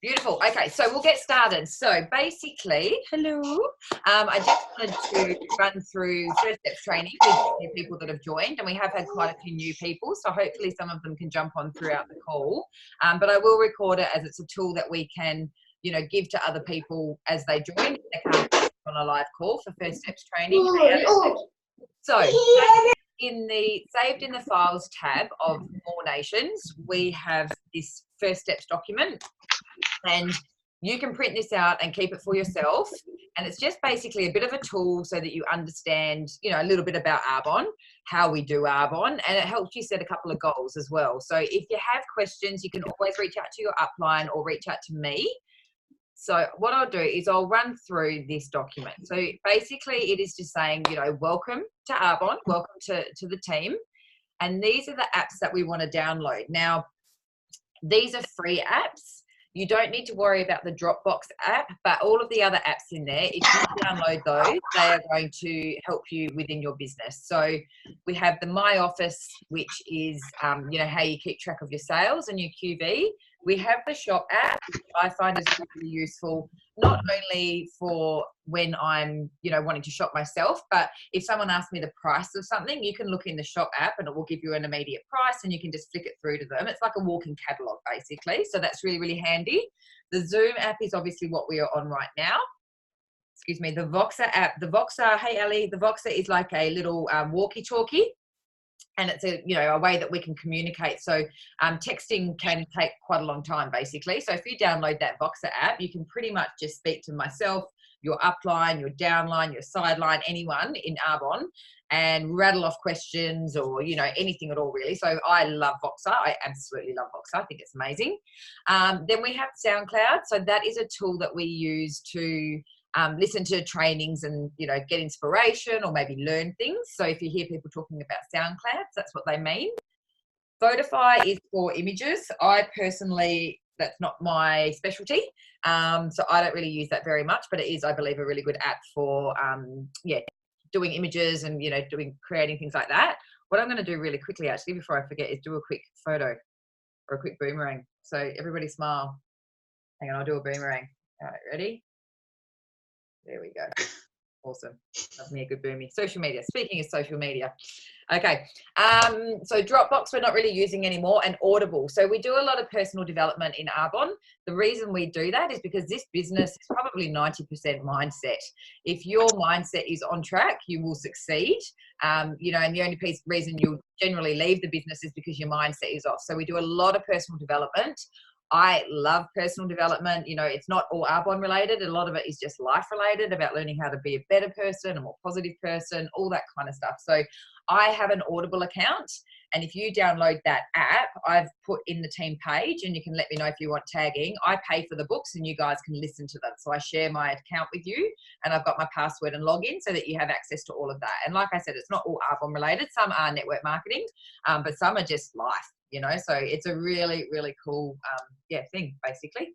Beautiful. Okay, so we'll get started. So basically, hello. I just wanted to run through First Steps training with new people that have joined, and we have had quite a few new people, so hopefully some of them can jump on throughout the call. But I will record it as it's a tool that we can, give to other people as they join. They can't be on a live call for First Steps training. So saved in the files tab of More Nations, we have this First Steps document, and you can print this out and keep it for yourself. And it's just basically a bit of a tool so that you understand, a little bit about Arbonne, how we do Arbonne, and it helps you set a couple of goals as well. So if you have questions, you can always reach out to your upline or reach out to me. So what I'll do is I'll run through this document. So basically it is just saying, welcome to Arbonne, welcome to the team. And these are the apps that we want to download. Now, these are free apps. You don't need to worry about the Dropbox app, but all of the other apps in there, if you download those, they are going to help you within your business. So we have the My Office, which is, how you keep track of your sales and your QV. We have the Shop app, which I find is really useful, not only for when I'm, wanting to shop myself, but if someone asks me the price of something, you can look in the Shop app and it will give you an immediate price and you can just flick it through to them. It's like a walking catalogue, basically. So that's really, really handy. The Zoom app is obviously what we are on right now. Excuse me, the Voxer app. The Voxer, hey, Ellie, the Voxer is like a little walkie-talkie. And it's a way that we can communicate. So texting can take quite a long time, basically. So if you download that Voxer app, you can pretty much just speak to myself, your upline, your downline, your sideline, anyone in Arbonne, and rattle off questions or, anything at all, really. So I love Voxer. I absolutely love Voxer. I think it's amazing. Then we have SoundCloud. So that is a tool that we use to listen to trainings and, get inspiration or maybe learn things. So if you hear people talking about SoundCloud, that's what they mean. Photify is for images. I personally, that's not my specialty. So I don't really use that very much, but it is, I believe, a really good app for, doing images and, creating things like that. What I'm going to do really quickly, actually, before I forget, is do a quick photo or a quick boomerang. So everybody smile. Hang on, I'll do a boomerang. All right, ready? There we go. Awesome. Love me a good boomy. Social media. Speaking of social media. Okay. So Dropbox we're not really using anymore, and Audible. So we do a lot of personal development in Arbonne. The reason we do that is because this business is probably 90% mindset. If your mindset is on track, you will succeed. And the only reason you'll generally leave the business is because your mindset is off. So we do a lot of personal development. I love personal development. It's not all Arbonne related. A lot of it is just life related, about learning how to be a better person, a more positive person, all that kind of stuff. So I have an Audible account, and if you download that app, I've put in the team page, and you can let me know if you want tagging. I pay for the books and you guys can listen to them. So I share my account with you, and I've got my password and login so that you have access to all of that. And like I said, it's not all Arbonne related. Some are network marketing, but some are just life. So it's a really, really cool, thing, basically.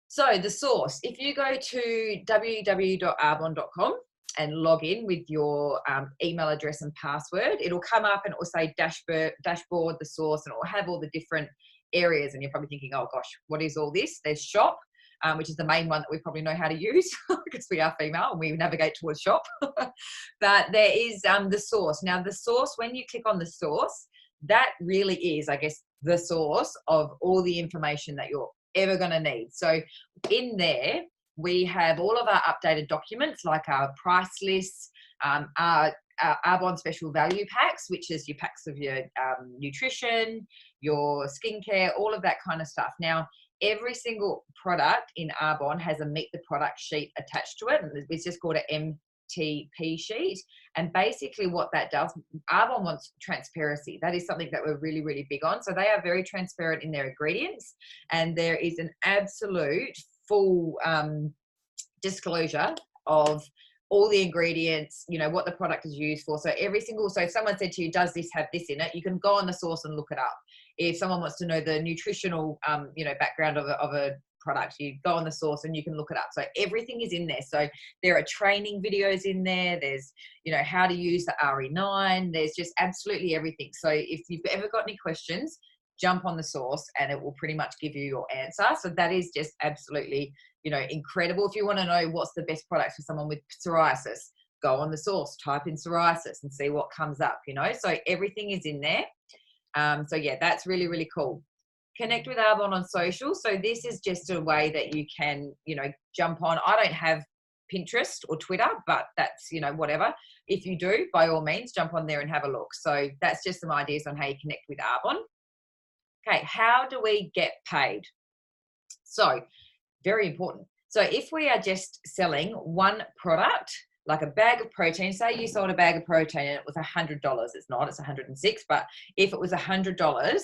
So the source, if you go to www.arbonne.com and log in with your email address and password, it'll come up and it will say dashboard, the source, and it will have all the different areas. And you're probably thinking, oh gosh, what is all this? There's shop, which is the main one that we probably know how to use because we are female and we navigate towards shop. But there is the source. Now the source, when you click on the source, that really is, I guess, the source of all the information that you're ever going to need. So in there, we have all of our updated documents, like our price lists, our Arbonne special value packs, which is your packs of your nutrition, your skincare, all of that kind of stuff. Now, every single product in Arbonne has a meet the product sheet attached to it. It's just called an MTP sheet. And basically what that does, Arbonne wants transparency. That is something that we're really, really big on. So they are very transparent in their ingredients, and there is an absolute full disclosure of all the ingredients, what the product is used for. So so if someone said to you, does this have this in it? You can go on the source and look it up. If someone wants to know the nutritional, background of a product, you go on the source and you can look it up. So everything is in there. So there are training videos in there. There's, how to use the RE9. There's just absolutely everything. So if you've ever got any questions, jump on the source and it will pretty much give you your answer. So that is just absolutely, you know, incredible. If you want to know what's the best product for someone with psoriasis, go on the source, type in psoriasis and see what comes up, you know. So everything is in there. So yeah, that's really, really cool. Connect with Arbonne on social. So this is just a way that you can, you know, jump on. I don't have Pinterest or Twitter, but that's, you know, whatever. If you do, by all means, jump on there and have a look. So that's just some ideas on how you connect with Arbonne. Okay, how do we get paid? So very important. So if we are just selling one product, like a bag of protein, say you sold a bag of protein and it was $100. It's not, it's 106. But if it was $100,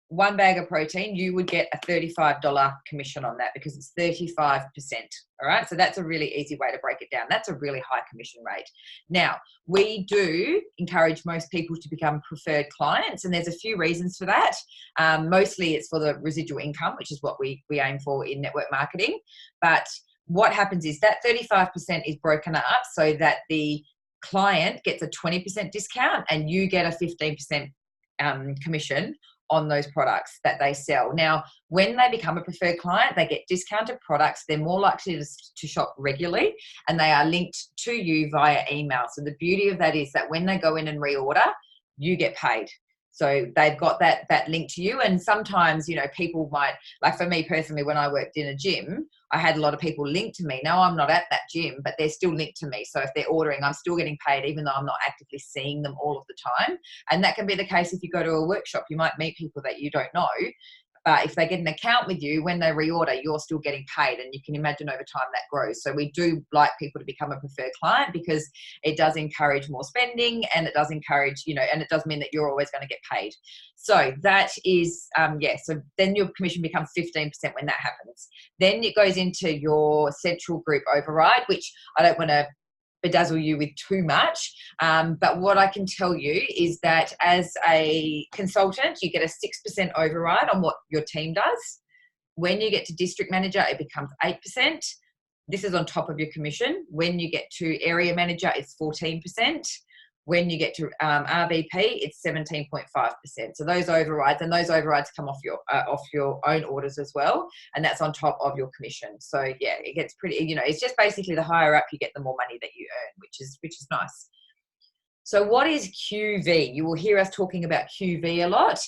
one bag of protein, you would get a $35 commission on that because it's 35%. All right. So that's a really easy way to break it down. That's a really high commission rate. Now, we do encourage most people to become preferred clients, and there's a few reasons for that. Mostly it's for the residual income, which is what we aim for in network marketing. But what happens is that 35% is broken up so that the client gets a 20% discount and you get a 15% commission on those products that they sell. Now, when they become a preferred client, they get discounted products. They're more likely to shop regularly, and they are linked to you via email. So the beauty of that is that when they go in and reorder, you get paid. So they've got that link to you. And sometimes, you know, people might, like for me personally, when I worked in a gym, I had a lot of people linked to me. Now I'm not at that gym, but they're still linked to me. So if they're ordering, I'm still getting paid, even though I'm not actively seeing them all of the time. And that can be the case if you go to a workshop. You might meet people that you don't know. But if they get an account with you, when they reorder, you're still getting paid. And you can imagine over time that grows. So we do like people to become a preferred client because it does encourage more spending, and it does encourage, you know, and it does mean that you're always going to get paid. So that is, so then your commission becomes 15% when that happens. Then it goes into your central group override, which I don't want to bedazzle you with too much. But what I can tell you is that as a consultant, you get a 6% override on what your team does. When you get to district manager, it becomes 8%. This is on top of your commission. When you get to area manager, it's 14%. When you get to RVP, it's 17.5%. So those overrides come off your own orders as well, and that's on top of your commission. So yeah, it gets pretty. You know, it's just basically the higher up you get, the more money that you earn, which is nice. So what is QV? You will hear us talking about QV a lot.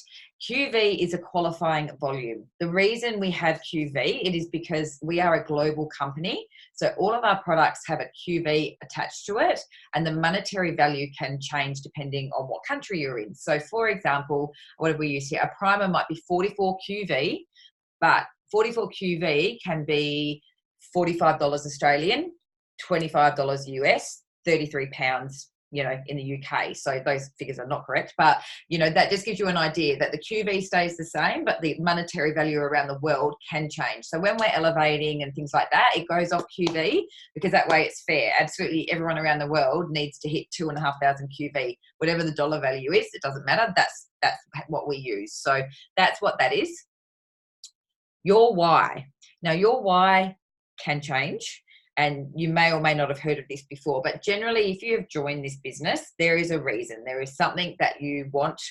QV is a qualifying volume. The reason we have QV, it is because we are a global company. So all of our products have a QV attached to it, and the monetary value can change depending on what country you're in. So for example, what have we used here? A primer might be 44 QV, but 44 QV can be $45 Australian, $25 US, 33 pounds, you know, in the UK. So those figures are not correct, but you know, that just gives you an idea that the QV stays the same, but the monetary value around the world can change. So when we're elevating and things like that, it goes off QV because that way it's fair. Absolutely everyone around the world needs to hit 2,500 QV. Whatever the dollar value is, it doesn't matter. That's what we use. So that's what that is. Your why. Now your why can change. And you may or may not have heard of this before, but generally, if you have joined this business, there is a reason. There is something that you want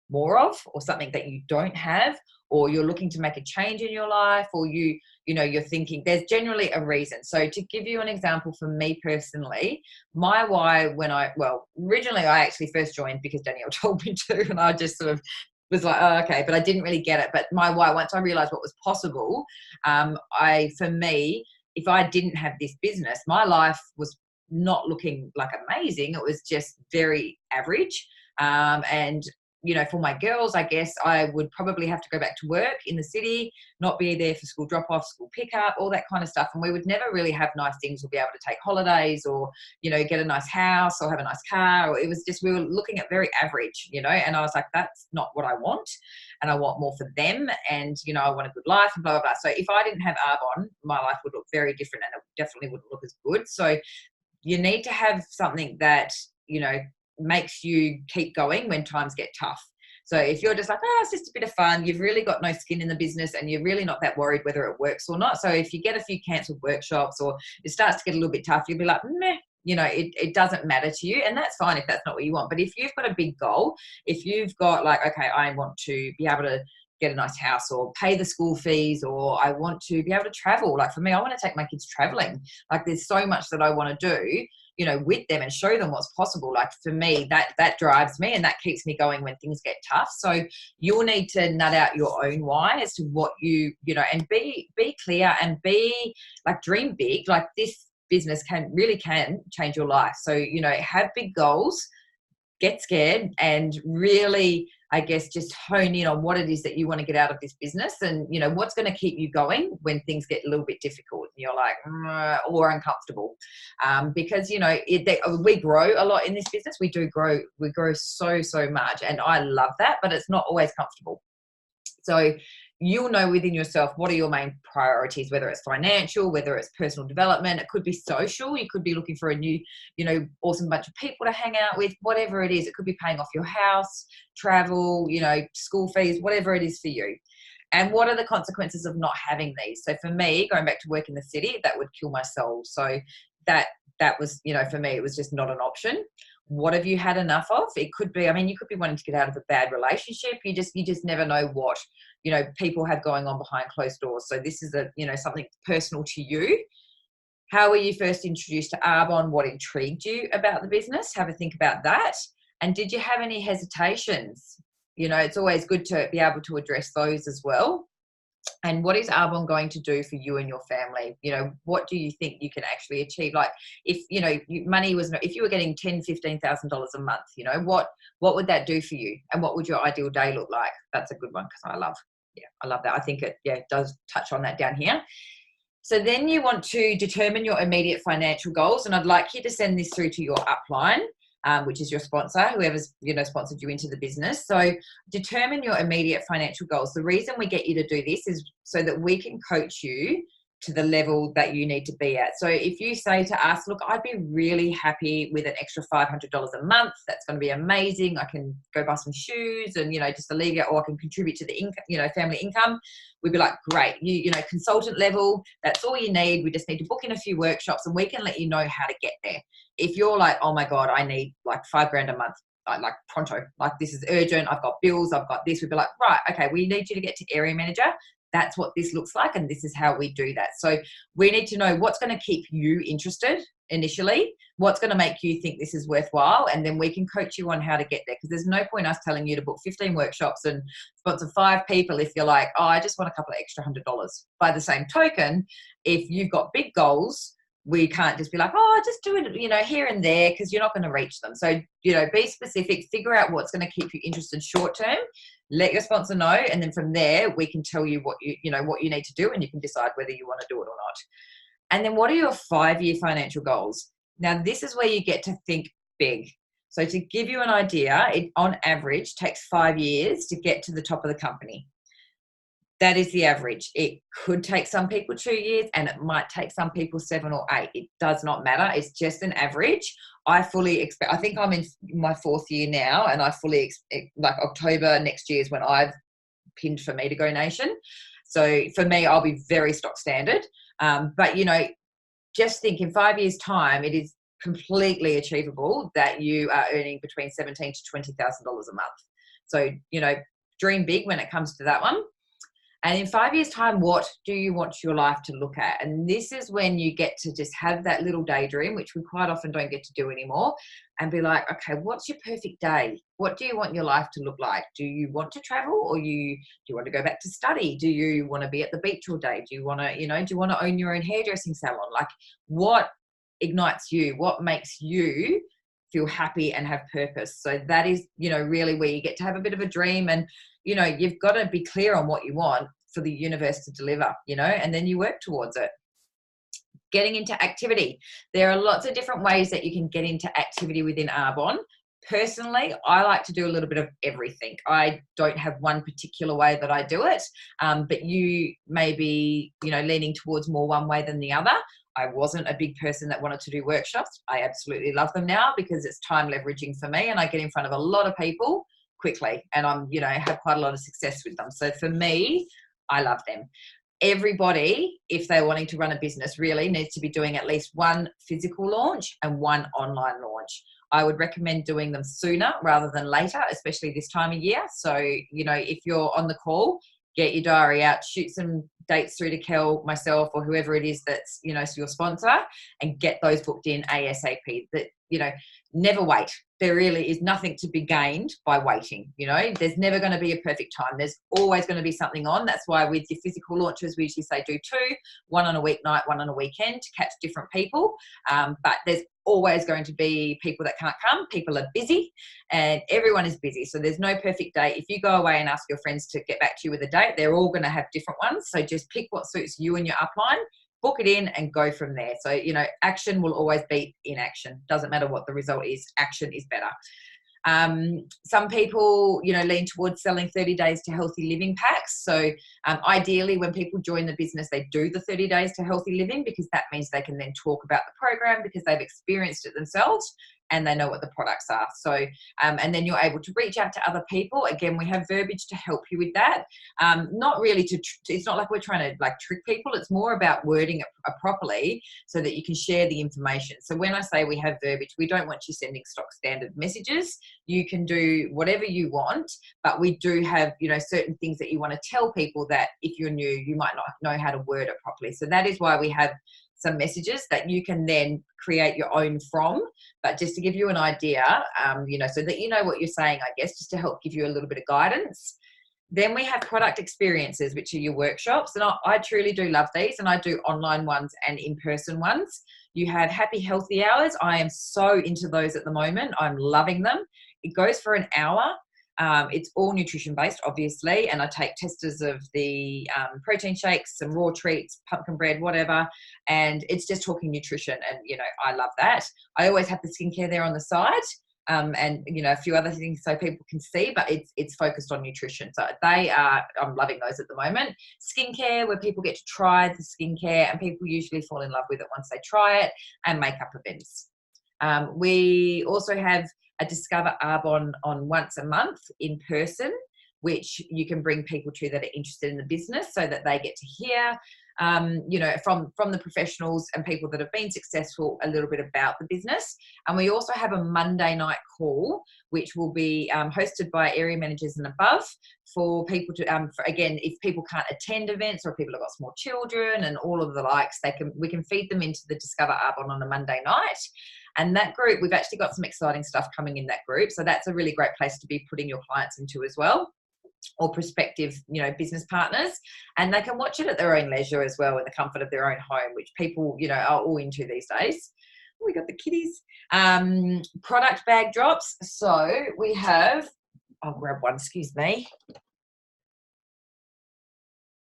more of, or something that you don't have, or you're looking to make a change in your life, or you're thinking. There's generally a reason. So to give you an example, for me personally, my why originally I actually first joined because Danielle told me to, and I just sort of was like, oh, okay, but I didn't really get it. But my why, once I realized what was possible, for me, if I didn't have this business, my life was not looking like amazing. It was just very average. And, you know, for my girls, I guess I would probably have to go back to work in the city, not be there for school drop-off, school pickup, all that kind of stuff. And we would never really have nice things or be able to take holidays or, you know, get a nice house or have a nice car. Or it was just, we were looking at very average, you know, and I was like, that's not what I want. And I want more for them. And, you know, I want a good life and blah, blah, blah. So if I didn't have Arbonne, my life would look very different, and it definitely wouldn't look as good. So you need to have something that, you know, makes you keep going when times get tough. So if you're just like, oh, it's just a bit of fun, you've really got no skin in the business and you're really not that worried whether it works or not. So if you get a few cancelled workshops or it starts to get a little bit tough, you'll be like, meh, you know, it doesn't matter to you. And that's fine if that's not what you want. But if you've got a big goal, if you've got like, okay, I want to be able to get a nice house or pay the school fees, or I want to be able to travel. Like for me, I want to take my kids traveling. Like there's so much that I want to do, you know, with them and show them what's possible. Like for me, that drives me and that keeps me going when things get tough. So you'll need to nut out your own why as to what you know, and be clear and be like, dream big. Like this business can change your life. So, you know, have big goals, get scared, and really, I guess, just hone in on what it is that you want to get out of this business, and, you know, what's going to keep you going when things get a little bit difficult and you're like, or uncomfortable. Because, you know, we grow a lot in this business. We grow so much, and I love that, but it's not always comfortable. So you'll know within yourself what are your main priorities, whether it's financial, whether it's personal development, it could be social, you could be looking for a new, you know, awesome bunch of people to hang out with, whatever it is. It could be paying off your house, travel, you know, school fees, whatever it is for you. And what are the consequences of not having these? So for me, going back to work in the city, that would kill my soul. So that was, you know, for me, it was just not an option. What have you had enough of? It could be, I mean, you could be wanting to get out of a bad relationship. You just never know what, you know, people have going on behind closed doors. So this is you know, something personal to you. How were you first introduced to Arbonne? What intrigued you about the business? Have a think about that. And did you have any hesitations? You know, it's always good to be able to address those as well. And what is Arbonne going to do for you and your family? You know, what do you think you can actually achieve? Like, if, you know, if you were getting $10,000-$15,000 a month, you know, what would that do for you? And what would your ideal day look like? That's a good one, because I love that. I think it does touch on that down here. So then you want to determine your immediate financial goals. And I'd like you to send this through to your upline, which is your sponsor, whoever's, you know, sponsored you into the business. So determine your immediate financial goals. The reason we get you to do this is so that we can coach you to the level that you need to be at. So if you say to us, look, I'd be really happy with an extra $500 a month, that's going to be amazing. I can go buy some shoes and, you know, just alleviate, or I can contribute to the income, you know, family income. We'd be like, great, you know, consultant level, that's all you need. We just need to book in a few workshops and we can let you know how to get there. If you're like, oh my God, I need like $5,000 a month, like pronto, like this is urgent, I've got bills, I've got this, we'd be like, right, okay, we need you to get to area manager. That's what this looks like, and this is how we do that. So we need to know what's going to keep you interested initially, what's going to make you think this is worthwhile, and then we can coach you on how to get there. Because there's no point us telling you to book 15 workshops and sponsor 5 people if you're like, oh, I just want a couple of extra $100. By the same token, if you've got big goals, we can't just be like, oh, just do it, you know, here and there, because you're not going to reach them. So, you know, be specific, figure out what's going to keep you interested short term, let your sponsor know, and then from there we can tell you what you need to do, and you can decide whether you want to do it or not. And then what are your 5-year financial goals? Now, this is where you get to think big. So to give you an idea, it on average takes 5 years to get to the top of the company. That is the average. It could take some people 2 years, and it might take some people 7 or 8. It does not matter. It's just an average. I fully expect, I think I'm in my 4th year now, and I fully expect, like, October next year is when I've pinned for Me to Go Nation. So for me, I'll be very stock standard. But, you know, just think in 5 years' time, it is completely achievable that you are earning between $17,000 to $20,000 a month. So, you know, dream big when it comes to that one. And in 5 years' time, what do you want your life to look at? And this is when you get to just have that little daydream, which we quite often don't get to do anymore, and be like, okay, what's your perfect day? What do you want your life to look like? Do you want to travel, or do you want to go back to study? Do you want to be at the beach all day? Do you want to, you know, do you want to own your own hairdressing salon? Like, what ignites you? What makes you feel happy and have purpose? So that is, you know, really where you get to have a bit of a dream, and, you know, you've got to be clear on what you want for the universe to deliver, you know, and then you work towards it. Getting into activity. There are lots of different ways that you can get into activity within Arbonne. Personally, I like to do a little bit of everything. I don't have one particular way that I do it, but you may be, you know, leaning towards more one way than the other. I wasn't a big person that wanted to do workshops. I absolutely love them now because it's time leveraging for me, and I get in front of a lot of people quickly, and I'm, you know, have quite a lot of success with them. So for me, I love them. Everybody, if they're wanting to run a business, really needs to be doing at least one physical launch and one online launch. I would recommend doing them sooner rather than later, especially this time of year. So, if you're on the call, get your diary out, shoot some dates through to Kel, myself, or whoever it is that's, your sponsor, and get those booked in ASAP. That, never wait. There really is nothing to be gained by waiting. There's never going to be a perfect time. There's always going to be something on. That's why with your physical launches, we usually say do 2, one on a weeknight, one on a weekend to catch different people. But there's always going to be people that can't come. People are busy and everyone is busy. So there's no perfect date. If you go away and ask your friends to get back to you with a date, they're all going to have different ones. So just pick what suits you and your upline, book it in and go from there. So, action will always beat inaction. Doesn't matter what the result is. Action is better. Some people, lean towards selling 30 days to healthy living packs. So ideally when people join the business, they do the 30 days to healthy living, because that means they can then talk about the program because they've experienced it themselves and they know what the products are. So, and then you're able to reach out to other people. Again, we have verbiage to help you with that. Not really it's not like we're trying to trick people. It's more about wording it properly so that you can share the information. So when I say we have verbiage, we don't want you sending stock standard messages. You can do whatever you want, but we do have, certain things that you want to tell people that if you're new, you might not know how to word it properly. So that is why we have some messages that you can then create your own from, but just to give you an idea, so that you know what you're saying, I guess, just to help give you a little bit of guidance. Then we have product experiences, which are your workshops. And I truly do love these, and I do online ones and in-person ones. You have happy, healthy hours. I am so into those at the moment. I'm loving them. It goes for an hour. It's all nutrition based, obviously, and I take testers of the protein shakes, some raw treats, pumpkin bread, whatever, and it's just talking nutrition, and I love that. I always have the skincare there on the side, and a few other things so people can see, but it's focused on nutrition. So I'm loving those at the moment. Skincare, where people get to try the skincare, and people usually fall in love with it once they try it, and makeup events. We also have a Discover Arbonne on once a month in person, which you can bring people to that are interested in the business, so that they get to hear, from the professionals and people that have been successful a little bit about the business. And we also have a Monday night call, which will be hosted by area managers and above for people to, again, if people can't attend events or people have got small children and all of the likes, we can feed them into the Discover Arbonne on a Monday night. And that group, we've actually got some exciting stuff coming in that group. So that's a really great place to be putting your clients into as well, or prospective, business partners. And they can watch it at their own leisure as well, in the comfort of their own home, which people, are all into these days. We got the kitties. Product bag drops. So we have, I'll grab one, excuse me.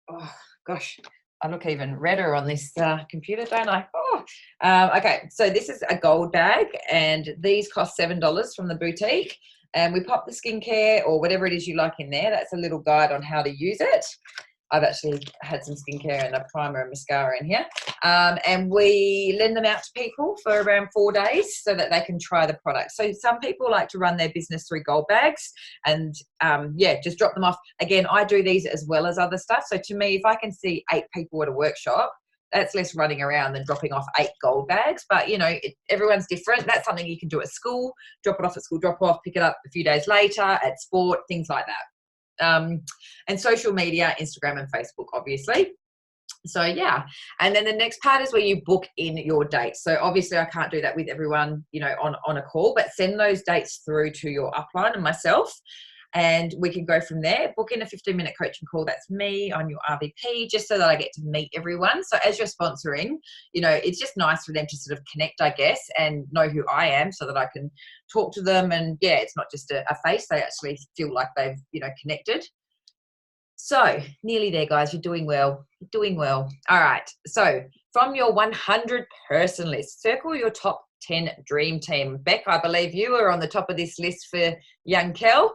Oh, gosh. I look even redder on this computer, don't I? Okay, so this is a gold bag, and these cost $7 from the boutique. And we pop the skincare or whatever it is you like in there. That's a little guide on how to use it. I've actually had some skincare and a primer and mascara in here. And we lend them out to people for around 4 days so that they can try the product. So some people like to run their business through gold bags and, just drop them off. Again, I do these as well as other stuff. So to me, if I can see 8 people at a workshop, that's less running around than dropping off 8 gold bags. But, everyone's different. That's something you can do at school, drop it off at school, drop off, pick it up a few days later at sport, things like that. And social media, Instagram and Facebook, obviously. So, yeah. And then the next part is where you book in your dates. So obviously I can't do that with everyone, on a call, but send those dates through to your upline and myself, and we can go from there. Book in a 15-minute coaching call. That's me. I'm your RVP, just so that I get to meet everyone. So as you're sponsoring, it's just nice for them to sort of connect, I guess, and know who I am so that I can talk to them. And yeah, it's not just a face. They actually feel like they've, connected. So nearly there, guys. You're doing well. You're doing well. All right. So from your 100-person list, circle your top 10 dream team. Beck, I believe you are on the top of this list for young Kel.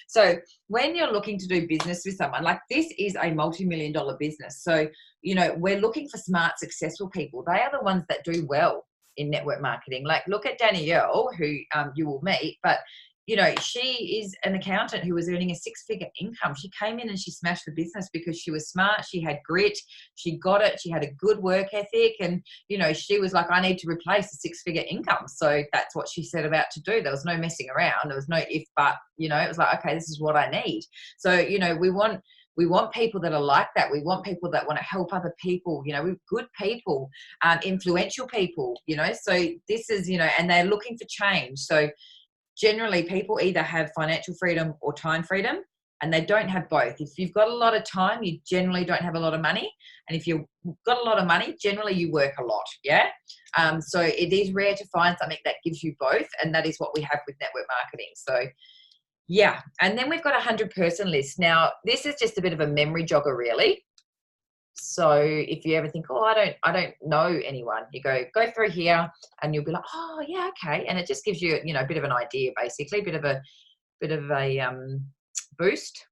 So when you're looking to do business with someone, like this is a multi-million-dollar business. So, we're looking for smart, successful people. They are the ones that do well in network marketing. Like look at Danielle, who you will meet, but you know, she is an accountant who was earning a six-figure income. She came in and she smashed the business because she was smart. She had grit. She got it. She had a good work ethic. And, you know, she was like, I need to replace a six-figure income. So that's what she set about to do. There was no messing around. There was no if, but, you know, it was like, okay, this is what I need. So, you know, we want people that are like that. We want people that want to help other people, you know, with good people, influential people, you know. So this is, you know, and they're looking for change. So generally people either have financial freedom or time freedom, and they don't have both. If you've got a lot of time, you generally don't have a lot of money. And if you've got a lot of money, generally you work a lot. Yeah. So it is rare to find something that gives you both. And that is what we have with network marketing. So yeah. And then we've got a 100-person list. Now, this is just a bit of a memory jogger, really. So if you ever think, oh, I don't know anyone, you go through here and you'll be like, oh yeah, okay. And it just gives you, you know, a bit of an idea, basically, a bit of a boost.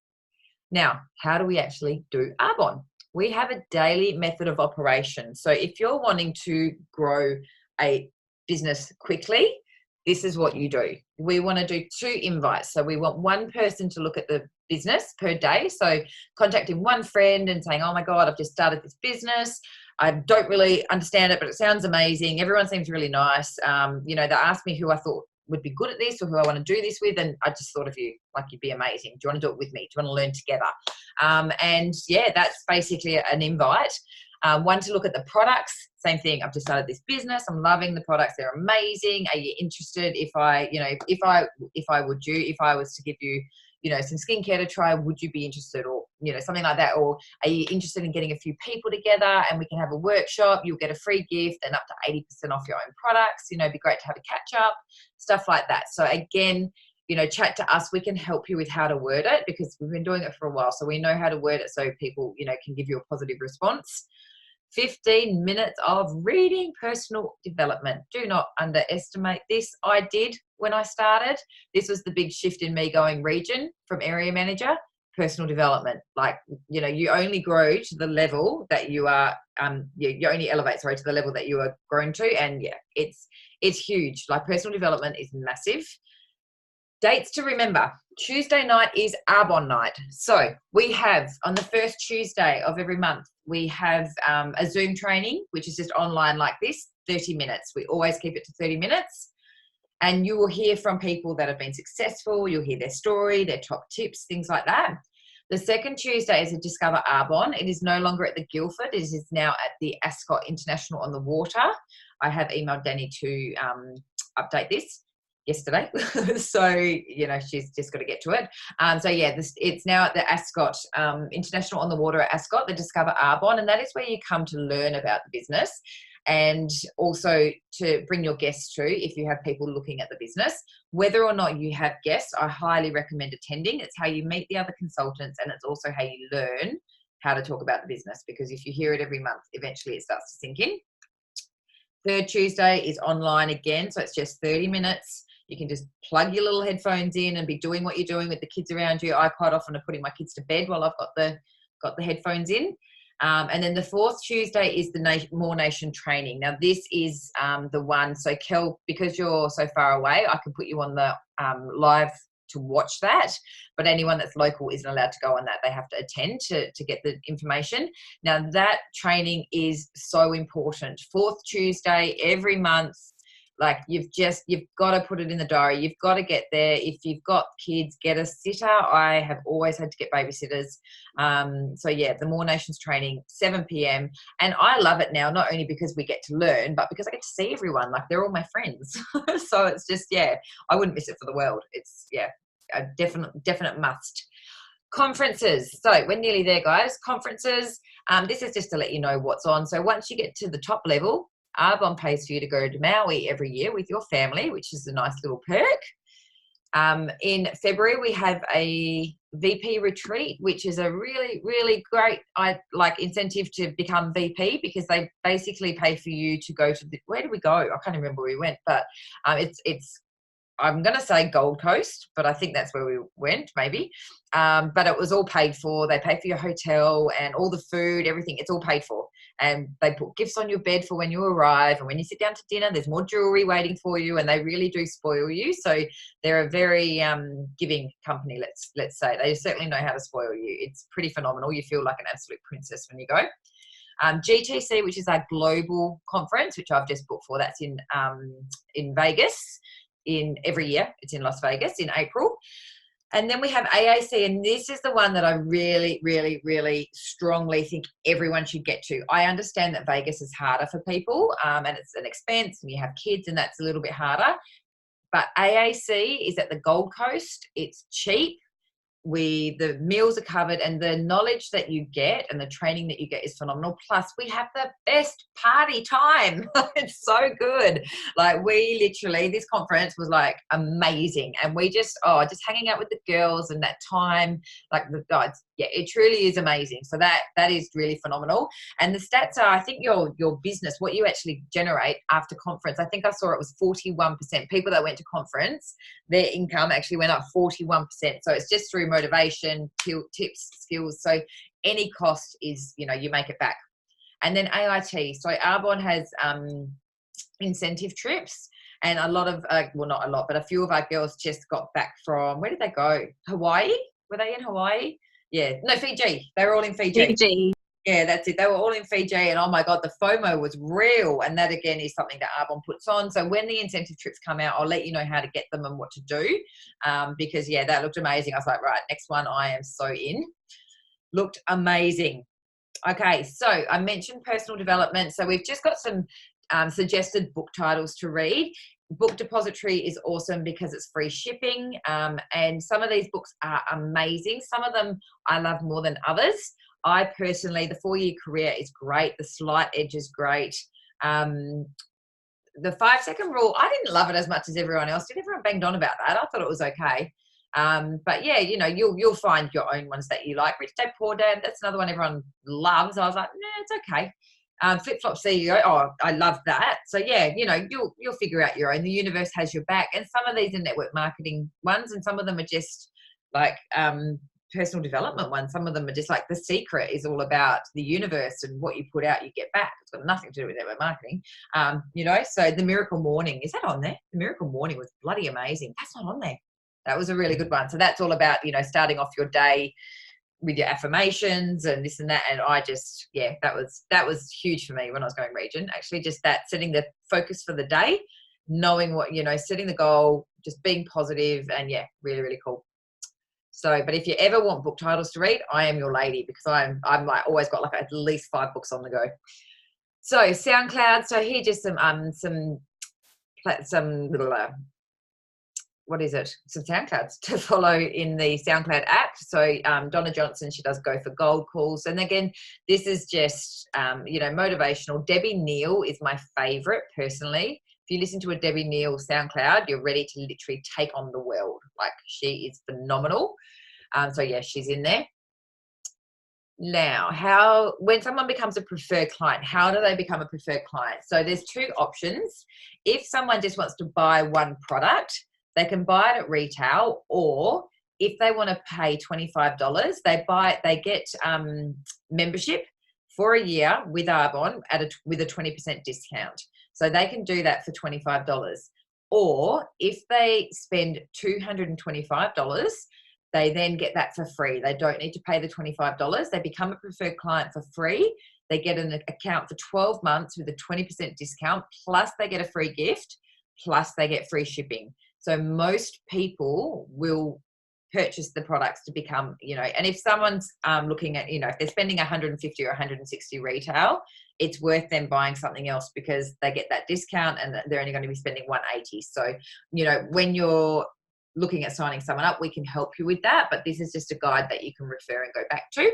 Now, how do we actually do Arbonne? We have a daily method of operation. So if you're wanting to grow a business quickly, this is what you do. We want to do 2 invites. So we want one person to look at the business per day. So contacting one friend and saying, oh my God, I've just started this business. I don't really understand it, but it sounds amazing. Everyone seems really nice. You know, they asked me who I thought would be good at this or who I want to do this with. And I just thought of you, like you'd be amazing. Do you want to do it with me? Do you want to learn together? And yeah, that's basically an invite. One to look at the products. Same thing. I've just started this business. I'm loving the products. They're amazing. Are you interested? If I was to give you, you know, some skincare to try, would you be interested? Or, you know, something like that. Or are you interested in getting a few people together and we can have a workshop? You'll get a free gift and up to 80% off your own products. You know, it'd be great to have a catch up, stuff like that. So again, you know, chat to us. We can help you with how to word it because we've been doing it for a while. So we know how to word it so people, you know, can give you a positive response. 15 minutes of reading personal development. Do not underestimate this. I did when I started. This was the big shift in me going region from area manager, personal development. Like, you know, you only grow to the level that you are, you only elevate, sorry, to the level that you are grown to. And yeah, it's huge. Like personal development is massive. Dates to remember. Tuesday night is Arbonne night. So we have on the first Tuesday of every month, we have a Zoom training, which is just online like this, 30 minutes. We always keep it to 30 minutes. And you will hear from people that have been successful. You'll hear their story, their top tips, things like that. The second Tuesday is a Discover Arbonne. It is no longer at the Guildford. It is now at the Ascot International on the Water. I have emailed Danny to update this yesterday. So, you know, she's just got to get to it. So yeah, it's now at the Ascot International on the Water at Ascot, the Discover Arbonne, and that is where you come to learn about the business and also to bring your guests to if you have people looking at the business. Whether or not you have guests, I highly recommend attending. It's how you meet the other consultants and it's also how you learn how to talk about the business, because if you hear it every month, eventually it starts to sink in. Third Tuesday is online again, so it's just 30 minutes. You can just plug your little headphones in and be doing what you're doing with the kids around you. I quite often are putting my kids to bed while I've got the headphones in. And then the fourth Tuesday is the More Nation training. Now this is the one, so Kel, because you're so far away, I can put you on the live to watch that, but anyone that's local isn't allowed to go on that. They have to attend to get the information. Now that training is so important. Fourth Tuesday every month. Like you've got to put it in the diary. You've got to get there. If you've got kids, get a sitter. I have always had to get babysitters. So yeah, the More Nations training, 7 p.m. And I love it now, not only because we get to learn, but because I get to see everyone. Like they're all my friends. So it's just, yeah, I wouldn't miss it for the world. It's, yeah, a definite must. Conferences. So we're nearly there, guys. Conferences. This is just to let you know what's on. So once you get to the top level, Arbonne pays for you to go to Maui every year with your family, which is a nice little perk. In February, we have a VP retreat, which is a really, really great incentive to become VP, because they basically pay for you to go to where did we go? I can't remember where we went, but it's I'm going to say Gold Coast, but I think that's where we went, maybe. But it was all paid for. They pay for your hotel and all the food, everything. It's all paid for. And they put gifts on your bed for when you arrive. And when you sit down to dinner, there's more jewelry waiting for you, and they really do spoil you. So they're a very giving company, let's say. They certainly know how to spoil you. It's pretty phenomenal. You feel like an absolute princess when you go. GTC, which is our global conference, which I've just booked for. That's in Vegas. Every year. It's in Las Vegas in April. And then we have AAC, and this is the one that I really, really, really strongly think everyone should get to. I understand that Vegas is harder for people, and it's an expense, and you have kids, and that's a little bit harder. But AAC is at the Gold Coast. It's cheap. The meals are covered, and the knowledge that you get and the training that you get is phenomenal. Plus we have the best party time. It's so good. Like, we literally, this conference was like amazing, and we just hanging out with the girls and that time, like the guys, yeah, it truly is amazing. So that is really phenomenal. And the stats are, I think your business, what you actually generate after conference, I think I saw it was 41%. People that went to conference, their income actually went up 41%. So it's just through motivation, tips, skills. So any cost is, you make it back. And then AIT. So Arbonne has incentive trips, and a lot of, well, not a lot, but a few of our girls just got back from, where did they go? Hawaii? Were they in Hawaii? Yeah, no, Fiji. They were all in Fiji. Fiji. Yeah, that's it. They were all in Fiji, and oh my God, the FOMO was real. And that again is something that Arbonne puts on. So when the incentive trips come out, I'll let you know how to get them and what to do. Because yeah, that looked amazing. I was like, right, next one, I am so in. Looked amazing. Okay, so I mentioned personal development. So we've just got some suggested book titles to read. Book Depository is awesome because it's free shipping, and some of these books are amazing. Some of them I love more than others. I personally, the 4-year career is great. The Slight Edge is great. The 5-second rule, I didn't love it as much as everyone else did. Everyone banged on about that. I thought it was okay. But yeah, you'll find your own ones that you like. Rich Dad Poor Dad, that's another one everyone loves. I was like, nah, it's okay. Flip Flop CEO, oh, I love that. So yeah, you'll figure out your own. The universe has your back. And some of these are network marketing ones, and some of them are just like personal development ones. Some of them are just like The Secret is all about the universe, and what you put out, you get back. It's got nothing to do with network marketing. So The Miracle Morning, is that on there? The Miracle Morning was bloody amazing. That's not on there. That was a really good one. So that's all about, starting off your day with your affirmations and this and that. And I just, yeah, that was huge for me when I was going region. Actually, just that, setting the focus for the day, knowing what, setting the goal, just being positive, and yeah, really, really cool. So, but if you ever want book titles to read, I am your lady, because I'm like always got like at least 5 books on the go. So SoundCloud. So here just some what is it? Some SoundClouds to follow in the SoundCloud app. So Donna Johnson, she does Go for Gold calls. And again, this is just, motivational. Debbie Neal is my favorite personally. If you listen to a Debbie Neal SoundCloud, you're ready to literally take on the world. Like, she is phenomenal. So yeah, she's in there. Now, when someone becomes a preferred client, how do they become a preferred client? So there's 2 options. If someone just wants to buy one product, they can buy it at retail, or if they want to pay $25, they get membership for a year with Arbonne with a 20% discount. So they can do that for $25. Or if they spend $225, they then get that for free. They don't need to pay the $25. They become a preferred client for free. They get an account for 12 months with a 20% discount, plus they get a free gift, plus they get free shipping. So most people will purchase the products to become, and if someone's looking at, if they're spending 150 or 160 retail, it's worth them buying something else because they get that discount and they're only going to be spending 180. So, when you're looking at signing someone up, we can help you with that. But this is just a guide that you can refer and go back to.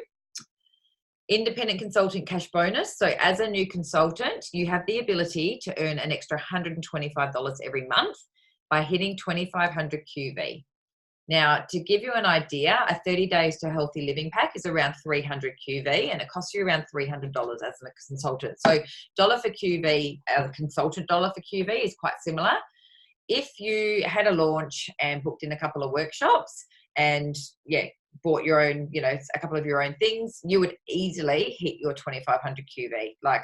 Independent consultant cash bonus. So as a new consultant, you have the ability to earn an extra $125 every month by hitting 2,500 QV. Now, to give you an idea, a 30 days to healthy living pack is around 300 QV, and it costs you around $300 as a consultant. So dollar for QV, consultant dollar for QV is quite similar. if you had a launch and booked in a couple of workshops and bought your own, a couple of your own things, you would easily hit your 2,500 QV. Like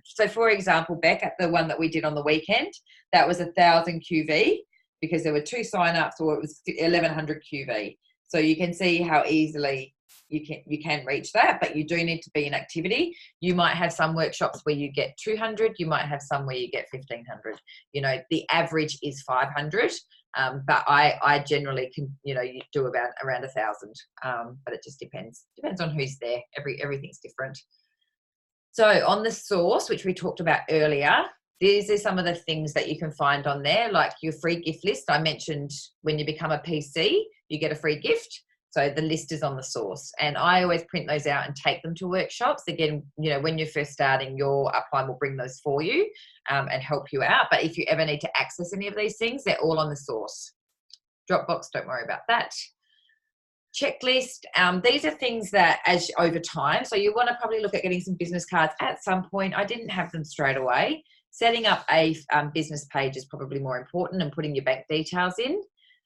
so for example, Beck, at the one that we did on the weekend, that was 1,000 QV because there were 2 sign-ups, or it was 1,100 QV. So you can see how easily you can reach that, but you do need to be in activity. You might have some workshops where you get 200, you might have some where you get 1,500. The average is 500, but I generally can, you do around 1,000, but it just depends on who's there. Everything's different. So on the source, which we talked about earlier, these are some of the things that you can find on there, like your free gift list. I mentioned when you become a PC, you get a free gift. So the list is on the source, and I always print those out and take them to workshops. Again, when you're first starting, your upline will bring those for you and help you out. But if you ever need to access any of these things, they're all on the source. Dropbox, don't worry about that. Checklist, these are things that as over time, so you want to probably look at getting some business cards at some point. I didn't have them straight away. Setting up a business page is probably more important, and putting your bank details in.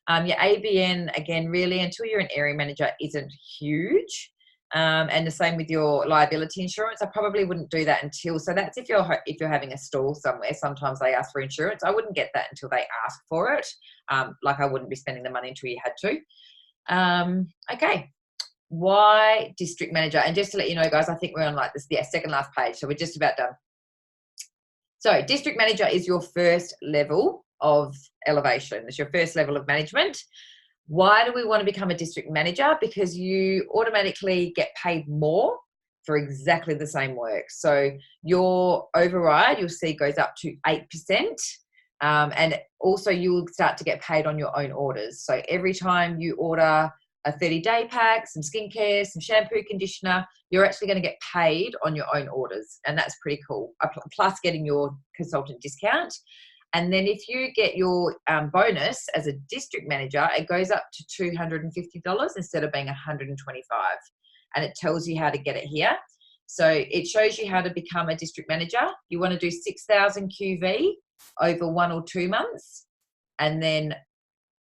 Your ABN, again, really, until you're an area manager, isn't huge. And the same with your liability insurance. I probably wouldn't do that until, so that's if you're having a stall somewhere. Sometimes they ask for insurance. I wouldn't get that until they ask for it. Like I wouldn't be spending the money until you had to. Okay. Why district manager? And just to let you know, guys, I think we're on like this, second last page. So we're just about done. So district manager is your first level of elevation. It's your first level of management. Why do we want to become a district manager? Because you automatically get paid more for exactly the same work. So your override, you'll see, goes up to 8%. And also you will start to get paid on your own orders. So every time you order a 30-day pack, some skincare, some shampoo, conditioner, you're actually going to get paid on your own orders. And that's pretty cool. Plus getting your consultant discount. And then if you get your bonus as a district manager, it goes up to $250 instead of being $125. And it tells you how to get it here. So it shows you how to become a district manager. You want to do 6,000 QV over 1 or 2 months. And then,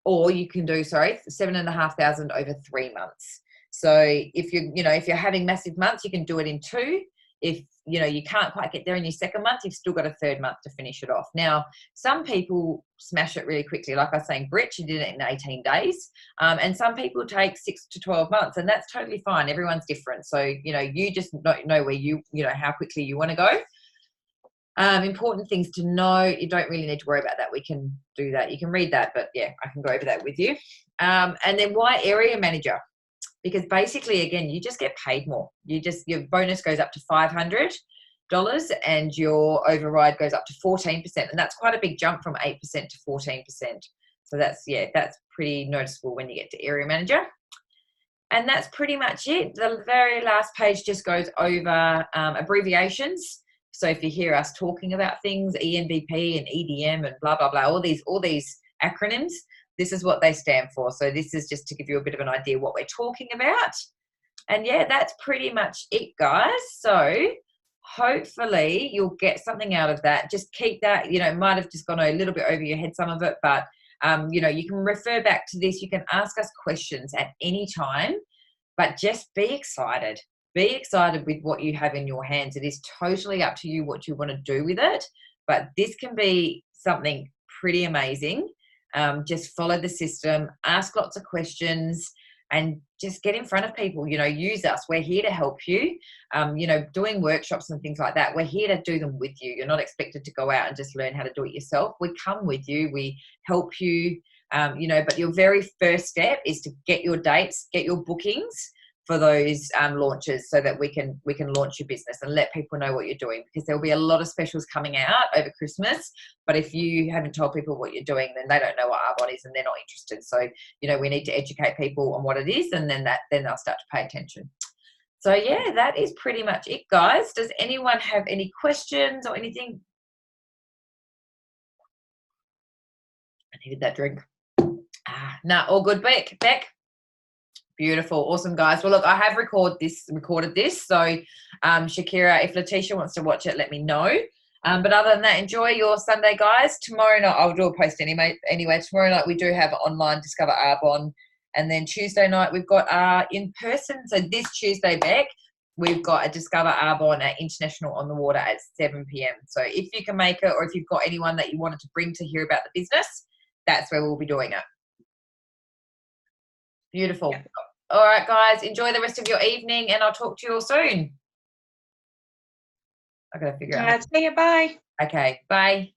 or you can do, 7,500 over 3 months. So if you're having massive months, you can do it in 2. If you can't quite get there in your second month, you've still got a third month to finish it off. Now, some people smash it really quickly. Like I was saying, Britt, she did it in 18 days. And some people take 6 to 12 months, and that's totally fine. Everyone's different. So, you just know where how quickly you want to go. Important things to know. You don't really need to worry about that. We can do that. You can read that, but yeah, I can go over that with you. And then why area manager? Because basically, again, you just get paid more. Your bonus goes up to $500 and your override goes up to 14%. And that's quite a big jump from 8% to 14%. So that's pretty noticeable when you get to area manager. And that's pretty much it. The very last page just goes over abbreviations. So if you hear us talking about things, ENVP and EDM and blah, blah, blah, all these acronyms, this is what they stand for. So this is just to give you a bit of an idea what we're talking about. And yeah, that's pretty much it, guys. So hopefully you'll get something out of that. Just keep that, might have just gone a little bit over your head, some of it, but you can refer back to this. You can ask us questions at any time, but just be excited. Be excited with what you have in your hands. It is totally up to you what you want to do with it, but this can be something pretty amazing. Just follow the system, ask lots of questions, and just get in front of people. Use us. We're here to help you. Doing workshops and things like that, we're here to do them with you. You're not expected to go out and just learn how to do it yourself. We come with you. We help you, but your very first step is to get your dates, get your bookings for those launches, so that we can launch your business and let people know what you're doing, because there'll be a lot of specials coming out over Christmas. But if you haven't told people what you're doing, then they don't know what Arbonne is and they're not interested. So, we need to educate people on what it is, and then they'll start to pay attention. So yeah, that is pretty much it, guys. Does anyone have any questions or anything? I needed that drink. All good, Beck. Beautiful. Awesome, guys. Well, look, I have recorded this. So Shakira, if Letitia wants to watch it, let me know. But other than that, enjoy your Sunday, guys. Tomorrow night, I'll do a post anyway. Tomorrow night we do have online Discover Arbonne. And then Tuesday night we've got in person. So this Tuesday, Beck, we've got a Discover Arbonne at International on the Water at 7 p.m. So if you can make it, or if you've got anyone that you wanted to bring to hear about the business, that's where we'll be doing it. Beautiful. Yeah. All right, guys, enjoy the rest of your evening, and I'll talk to you all soon. I gotta figure out. See you. Bye. Okay. Bye.